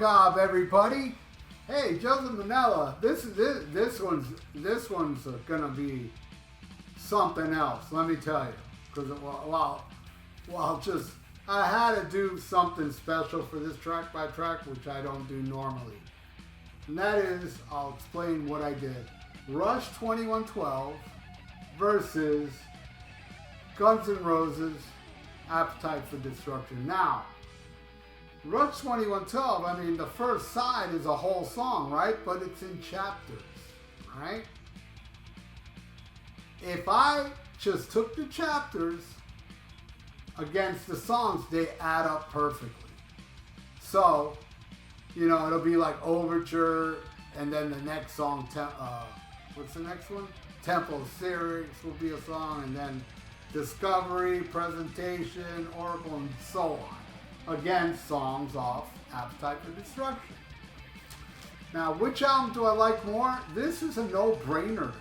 job, everybody. Hey, Joseph Manella. This one's gonna be something else. Let me tell you, because I had to do something special for this track by track, which I don't do normally. And that is, I'll explain what I did. Rush 2112 versus Guns N' Roses, Appetite for Destruction. Now, Rush 2112, I mean, the first side is a whole song, right? But it's in chapters, right? If I just took the chapters against the songs, they add up perfectly. So, you know, it'll be like Overture, and then the next song, what's the next one? Temple of Syrinx will be a song, and then Discovery, Presentation, Oracle, and so on. Again, songs off Appetite for Destruction. Now, which album do I like more? This is a no-brainer to me.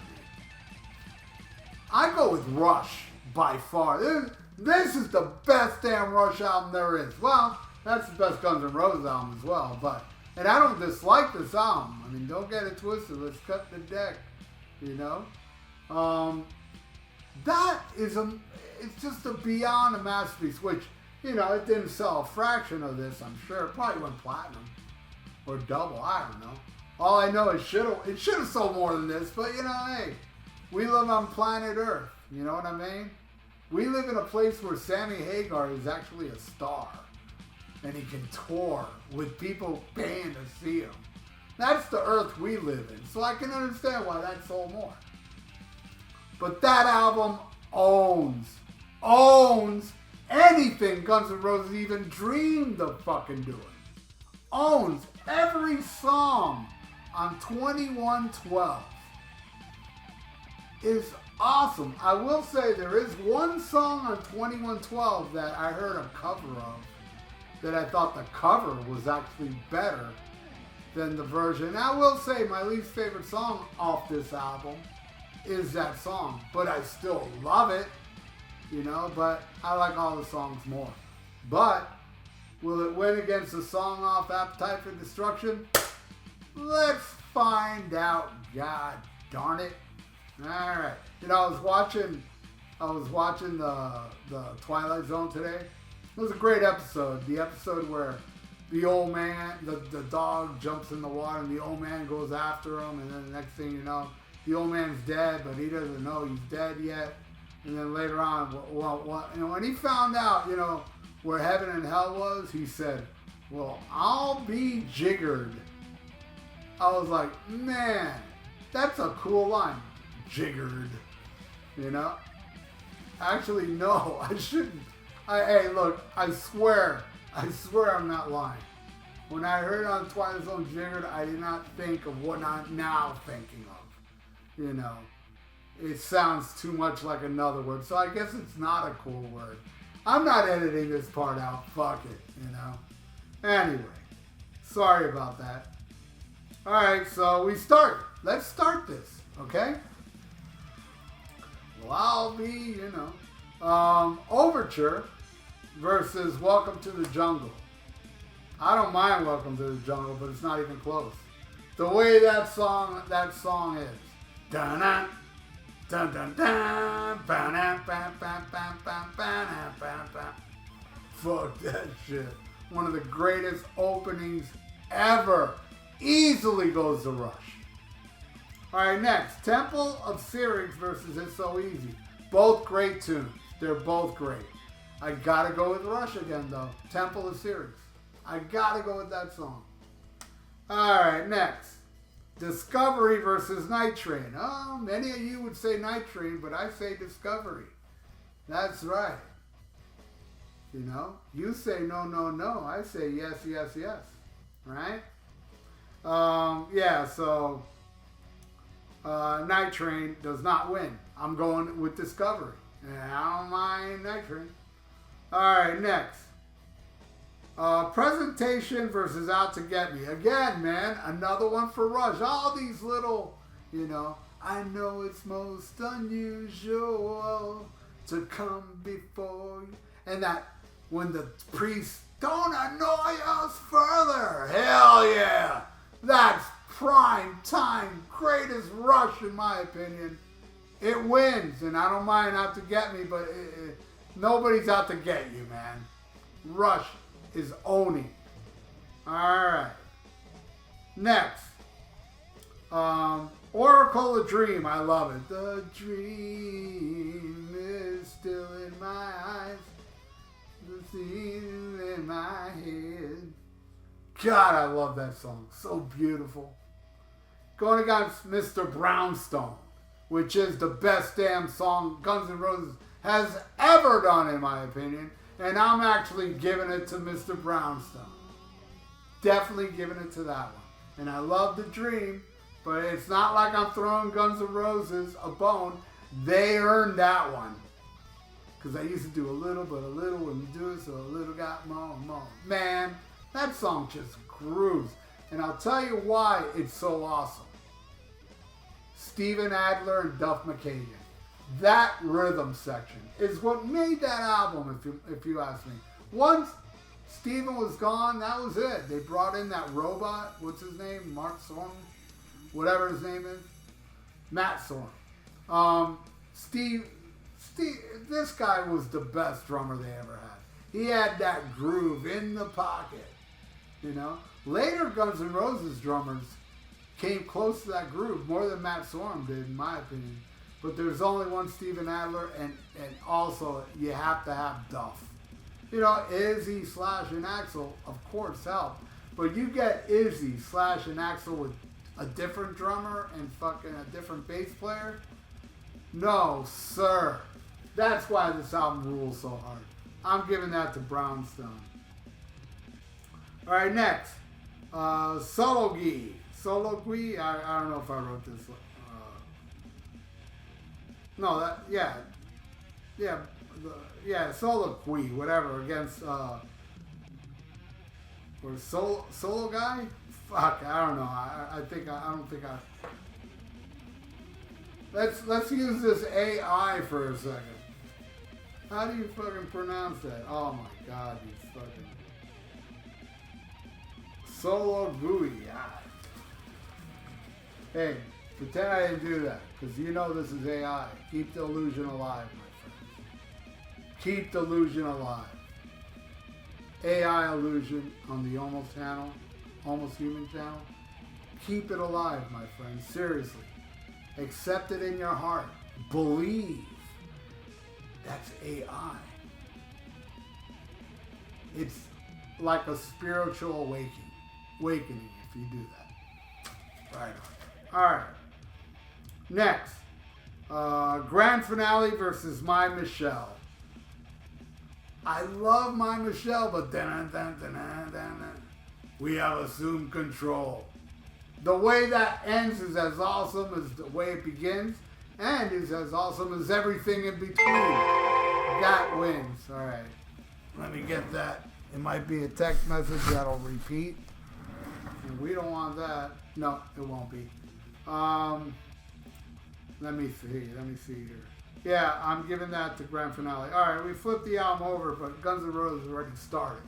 I go with Rush by far. This is the best damn Rush album there is. Well, that's the best Guns N' Roses album as well. And I don't dislike this album. I mean, don't get it twisted. Let's cut the deck, you know. It's just beyond a masterpiece, which, you know, it didn't sell a fraction of this, I'm sure. It probably went platinum or double, I don't know. All I know is it should have sold more than this, but, you know, hey, we live on planet Earth, you know what I mean? We live in a place where Sammy Hagar is actually a star, and he can tour with people paying to see him. That's the Earth we live in, so I can understand why that sold more. But that album owns anything Guns N' Roses even dreamed of fucking doing. Owns every song on 2112. Is awesome. I will say there is one song on 2112 that I heard a cover of that I thought the cover was actually better than the version. And I will say my least favorite song off this album is that song, but I still love it, you know, but I like all the songs more. But will it win against the song off Appetite for Destruction? Let's find out, god darn it. Alright. You know, I was watching the Twilight Zone today. It was a great episode. The episode where the old man, the dog jumps in the water and the old man goes after him, and then the next thing you know, the old man's dead, but he doesn't know he's dead yet. And then later on, you know, when he found out, you know, where heaven and hell was, he said, well, I'll be jiggered. I was like, man, that's a cool line. Jiggered. You know? Actually, no, I shouldn't. Hey, look, I swear I'm not lying. When I heard on Twilight Zone jiggered, I did not think of what I'm now thinking of. You know, it sounds too much like another word, so I guess it's not a cool word. I'm not editing this part out. Fuck it, you know. Anyway, sorry about that. All right, so we start. Let's start this, okay? Well, I'll be, you know, Overture versus Welcome to the Jungle. I don't mind Welcome to the Jungle, but it's not even close. The way that song is. Dun dun dun dun dun. Fuck that shit. One of the greatest openings ever. Easily goes to Rush. Alright, next. Temple of Syrinx versus It's So Easy. Both great tunes. They're both great. I gotta go with Rush again though. Temple of Syrinx. I gotta go with that song. Alright, next. Discovery versus Night Train. Oh, many of you would say Night Train, but I say Discovery. That's right. You know, you say no, no, no. I say yes, yes, yes. Right? Yeah, so Night Train does not win. I'm going with Discovery. And I don't mind Night Train. Alright, next. Presentation versus Out to Get Me. Again, man, another one for Rush. All these little, you know, I know it's most unusual to come before you. And that when the priest Don't annoy us further. Hell yeah. That's prime time greatest Rush in my opinion. It wins, and I don't mind out to get me, but nobody's out to get you, man. Rush is owning. Alright. Next. Oracle of Dream. I love it. The dream is still in my eyes. The scene in my head. God, I love that song. So beautiful. Going against Mr. Brownstone, which is the best damn song Guns N' Roses has ever done, in my opinion. And I'm actually giving it to Mr. Brownstone. Definitely giving it to that one. And I love The Dream, but it's not like I'm throwing Guns N' Roses a bone. They earned that one. Because I used to do a little, but a little when you do it, so a little got more and more. Man, that song just grooves. And I'll tell you why it's so awesome. Steven Adler and Duff McKagan. That rhythm section is what made that album, if you ask me. Once Steven was gone, that was it. They brought in that robot. What's his name? Mark Sorn? Whatever his name is. Matt Sorn. Steve, this guy was the best drummer they ever had. He had that groove in the pocket. You know? Later Guns N' Roses drummers came close to that groove more than Matt Sorum did, in my opinion. But there's only one Steven Adler, and also you have to have Duff. You know, Izzy, Slash, and Axl, of course, help. But you get Izzy, Slash, and Axl with a different drummer and fucking a different bass player? No, sir. That's why this album rules so hard. I'm giving that to Brownstone. All right, next. Sologi. Sologi? I don't know if I wrote this. No, that, yeah. Yeah, Soliloquy, whatever, against, or Solo Guy? Fuck, I don't know. I don't think I. Let's use this AI for a second. How do you fucking pronounce that? Oh my god, you fucking. Solo Gooey. Ah. Hey, pretend I didn't do that, because you know this is AI. Keep the illusion alive, my friend. Keep the illusion alive. AI illusion on the Almost channel, Almost Human channel. Keep it alive, my friend. Seriously. Accept it in your heart. Believe. That's AI. It's like a spiritual awakening if you do that. Right on. Alright. Next. Grand Finale versus My Michelle. I love My Michelle, but we have assumed control. The way that ends is as awesome as the way it begins, and is as awesome as everything in between. That wins. All right. Let me get that. It might be a text message that'll repeat. And we don't want that. No, it won't be. Let me see here. Yeah, I'm giving that to Grand Finale. All right, we flipped the album over, but Guns N' Roses already started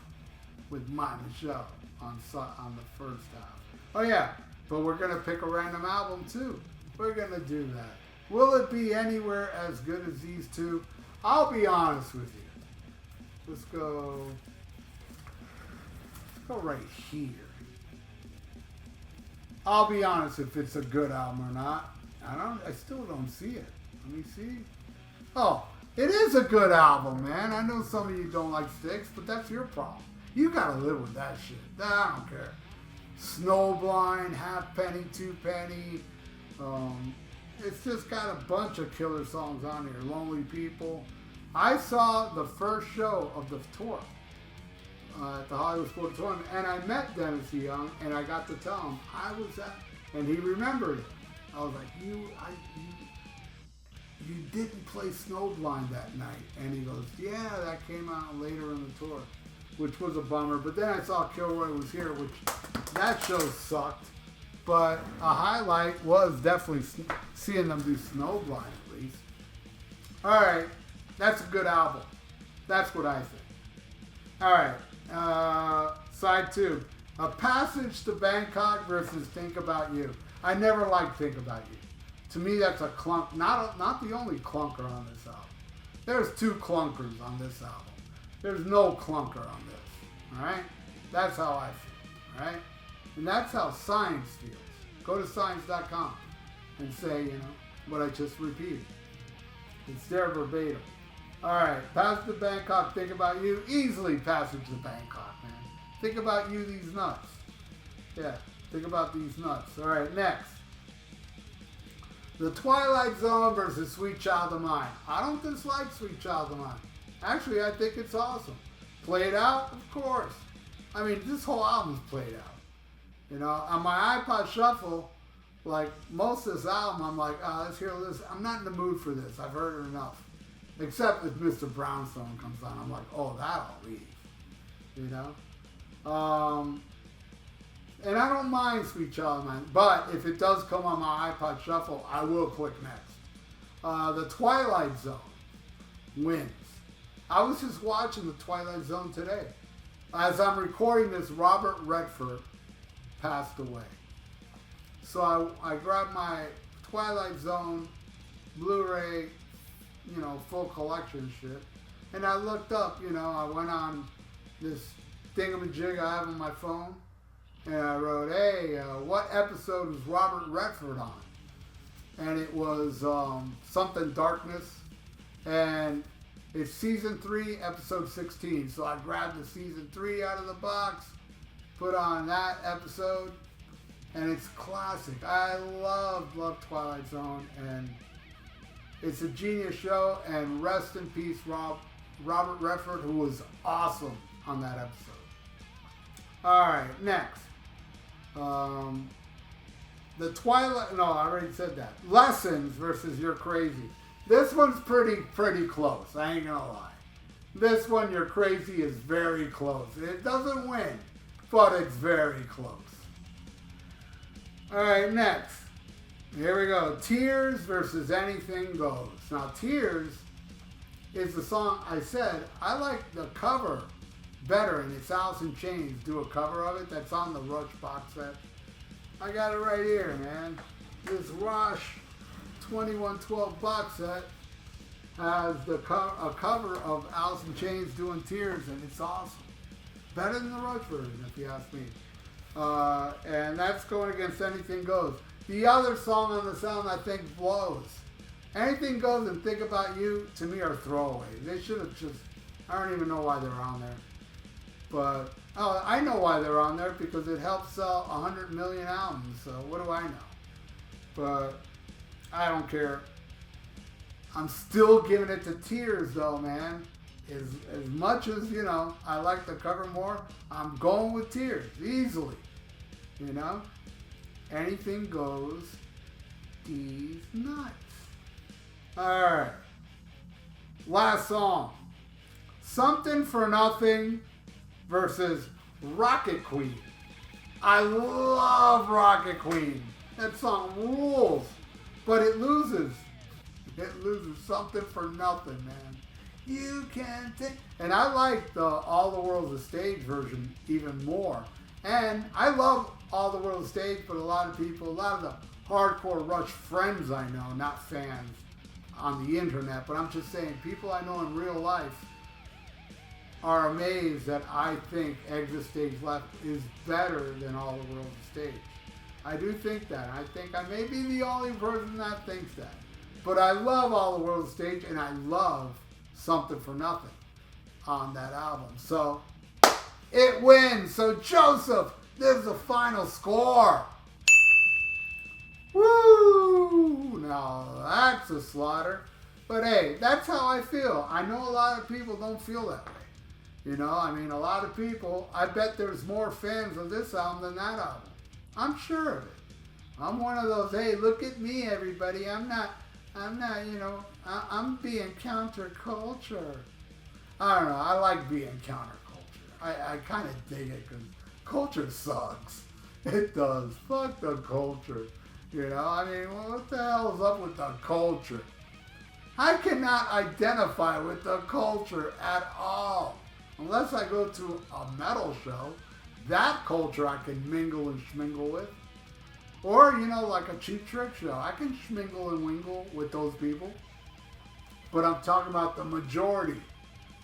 with My Michelle on the first half. Oh yeah, but we're gonna pick a random album too. We're gonna do that. Will it be anywhere as good as these two? I'll be honest with you. Let's go right here. I'll be honest if it's a good album or not. I still don't see it. Let me see. Oh, it is a good album, man. I know some of you don't like Styx, but that's your problem. You gotta live with that shit. I don't care. Snowblind, Halfpenny, Twopenny. It's just got a bunch of killer songs on here. Lonely People. I saw the first show of the tour at the Hollywood Sports Forum, and I met Dennis Young, and I got to tell him I was at, and he remembered it. I was like, you didn't play Snowblind that night. And he goes, yeah, that came out later in the tour, which was a bummer. But then I saw Kilroy Was Here, which that show sucked. But a highlight was definitely seeing them do Snowblind at least. All right, that's a good album. That's what I think. All right, Side 2. A Passage to Bangkok versus Think About You. I never liked Think About You. To me, that's a clunk. Not the only clunker on this album. There's 2 clunkers on this album. There's no clunker on this. All right? That's how I feel. All right? And that's how Science feels. Go to science.com and say, what I just repeated. It's there verbatim. All right. Passage to Bangkok, Think About You. Easily Passage to Bangkok, man. Think about you, these nuts. Yeah. Think about these nuts. All right. Next. The Twilight Zone versus Sweet Child of Mine. I don't dislike Sweet Child of Mine. Actually, I think it's awesome. Played out? Of course. I mean, this whole album's played out. On my iPod Shuffle, like most of this album, I'm like, let's hear this. I'm not in the mood for this. I've heard it enough. Except if Mr. Brownstone comes on, I'm like, oh, that'll leave. And I don't mind Sweet Child of Mine, but if it does come on my iPod Shuffle, I will click next. The Twilight Zone wins. I was just watching The Twilight Zone today. As I'm recording this, Robert Redford passed away. So I grabbed my Twilight Zone Blu-ray, full collection shit. And I looked up, I went on this thingamajig I have on my phone. And I wrote, hey, what episode was Robert Redford on? And it was Something Darkness. And it's season 3, episode 16. So I grabbed the season 3 out of the box, put on that episode, and it's classic. I love Twilight Zone, and it's a genius show. And rest in peace, Robert Redford, who was awesome on that episode. All right, next. The Twilight, no, I already said that. Lessons versus You're Crazy. This one's pretty close. I ain't gonna lie. This one, You're Crazy, is very close. It doesn't win, but it's very close. All right, next. Here we go. Tears versus Anything Goes. Now, Tears is the song I said I like the cover better, and it's Alice in Chains do a cover of it that's on the Rush box set. I got it right here, man. This Rush 2112 box set has a cover of Alice in Chains doing Tears, and it's awesome. Better than the Rush version, if you ask me. And that's going against Anything Goes. The other song on the album I think blows. Anything Goes and Think About You, to me, are throwaways. They should have just, I don't even know why they're on there. But, I know why they're on there, because it helps sell 100 million albums, so what do I know? But, I don't care. I'm still giving it to Tears, though, man. As much as, I like the cover more, I'm going with Tears, easily. Anything Goes, these nuts. Alright. Last song. Something for Nothing versus Rocket Queen. I love Rocket Queen. That song rules. But it loses. It loses. Something for Nothing, man. You can take... And I like the All the World's a Stage version even more. And I love All the World's a Stage, but a lot of people, a lot of the hardcore Rush friends I know, not fans on the internet, but I'm just saying, people I know in real life are amazed that I think Exit Stage Left is better than All the World's a Stage. I do think that. I think I may be the only person that thinks that. But I love All the World's a Stage, and I love Something for Nothing on that album. So, it wins. So, Joseph, there's the final score. Woo! Now, that's a slaughter. But hey, that's how I feel. I know a lot of people don't feel that way. A lot of people, I bet there's more fans of this album than that album. I'm sure of it. I'm one of those, hey, look at me, everybody. I'm being counterculture. I don't know. I like being counterculture. I kind of dig it because culture sucks. It does. Fuck the culture. What the hell is up with the culture? I cannot identify with the culture at all. Unless I go to a metal show, that culture I can mingle and schmingle with. Or, you know, like a Cheap Trick show. I can schmingle and wingle with those people. But I'm talking about the majority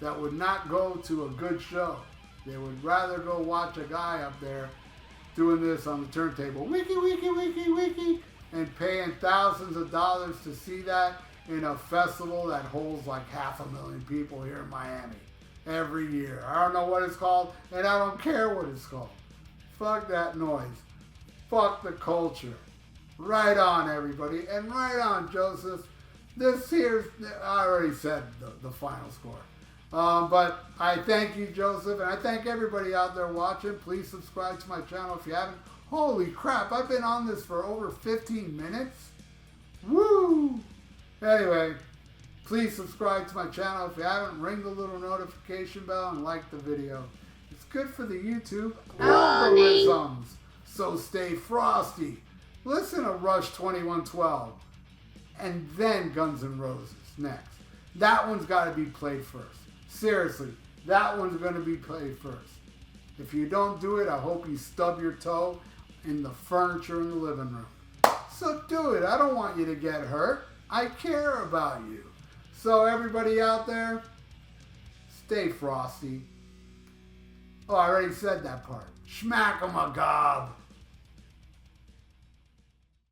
that would not go to a good show. They would rather go watch a guy up there doing this on the turntable. Wiki, wiki, wiki, wiki. And paying thousands of dollars to see that in a festival that holds like 500,000 people here in Miami every year. I don't know what it's called, and I don't care what it's called. Fuck that noise. Fuck the culture. Right on, everybody. And right on, Joseph. This here's, I already said the final score. But I thank you, Joseph, and I thank everybody out there watching. Please subscribe to my channel if you haven't. Holy crap, I've been on this for over 15 minutes. Woo! Anyway, please subscribe to my channel if you haven't. Ring the little notification bell and like the video. It's good for the YouTube algorithms. So stay frosty. Listen to Rush 2112. And then Guns N' Roses next. That one's got to be played first. Seriously, that one's going to be played first. If you don't do it, I hope you stub your toe in the furniture in the living room. So do it. I don't want you to get hurt. I care about you. So everybody out there, stay frosty. Oh, I already said that part. Schmack 'em a gob.